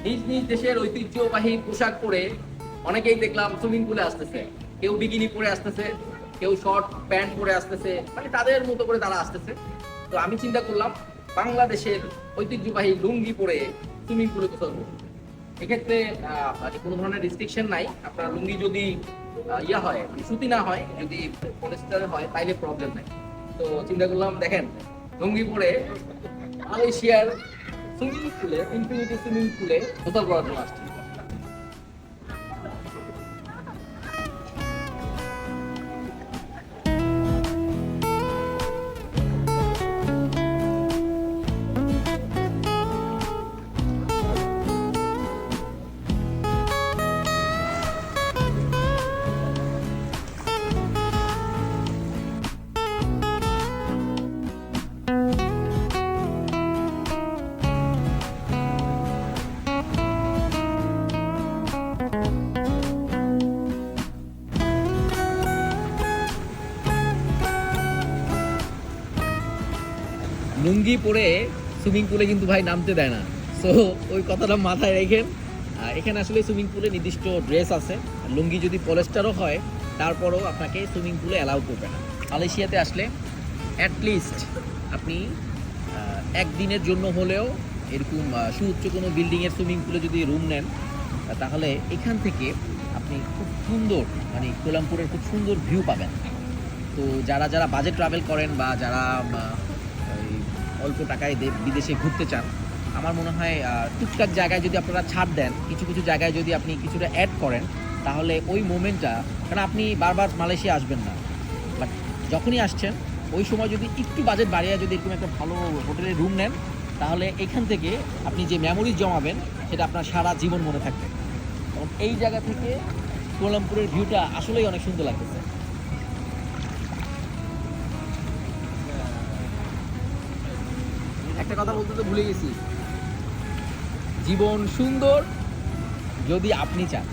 নিজ নিজ দেশের ঐতিহ্যবাহী পোশাক পরে অনেকেই দেখলাম সুইমিং পুলে আসতেছে। কেউ বিকিনি পরে আসতেছে, কেউ শর্ট প্যান্ট পরে আসতেছে, মানে তাদের মতো করে তারা আসতেছে। তো আমি চিন্তা করলাম বাংলাদেশের ঐতিহ্যবাহী লুঙ্গি পরে সুইমিং পুলে গোসল করব। এক্ষেত্রে মানে কোনো ধরনের রেস্ট্রিকশন নাই। আপনার লুঙ্গি যদি ইয়া হয়, সুতি না হয়, যদি পলিস্টার হয় তাইলে প্রবলেম নাই। তো চিন্তা করলাম দেখেন লুঙ্গি পরে মালয়েশিয়ার সুইমিং পুলে, ইনফিনিটি সুইমিং পুলে গোসল করার জন্য আসছি। লুঙ্গি পরে সুইমিং পুলে কিন্তু ভাই নামতে দেয় না। সো ওই কথাটা মাথায় রেখেন। এখানে আসলে সুইমিং পুলে নির্দিষ্ট ড্রেস আছে। লুঙ্গি যদি পলেস্টারও হয় তারপরেও আপনাকে সুইমিং পুলে অ্যালাউ করবে না। মালয়েশিয়াতে আসলে অ্যাটলিস্ট আপনি একদিনের জন্য হলেও এরকম সুউচ্চ কোনো বিল্ডিংয়ের সুইমিং পুলে যদি রুম নেন, তাহলে এখান থেকে আপনি খুব সুন্দর, মানে কোলামপুরের খুব সুন্দর ভিউ পাবেন। তো যারা যারা বাজেট ট্রাভেল করেন বা যারা অল্প টাকায় বিদেশে ঘুরতে চান, আমার মনে হয় টুকটাক জায়গায় যদি আপনারা ছাড় দেন, কিছু কিছু জায়গায় যদি আপনি কিছুটা অ্যাড করেন, তাহলে ওই মোমেন্টটা, কারণ আপনি বারবার মালয়েশিয়া আসবেন না, বাট যখনই আসছেন ওই সময় যদি একটু বাজেট বাড়িয়ে যদি এরকম একটা ভালো হোটেলের রুম নেন, তাহলে এখান থেকে আপনি যে মেমোরিজ জমাবেন সেটা আপনার সারা জীবন মনে থাকবে। এবং এই জায়গা থেকে কোলালামপুরের ভিউটা আসলেই অনেক সুন্দর লাগতেছে। একটা কথা বলতে তো ভুলে গেছি, জীবন সুন্দর যদি আপনি চান।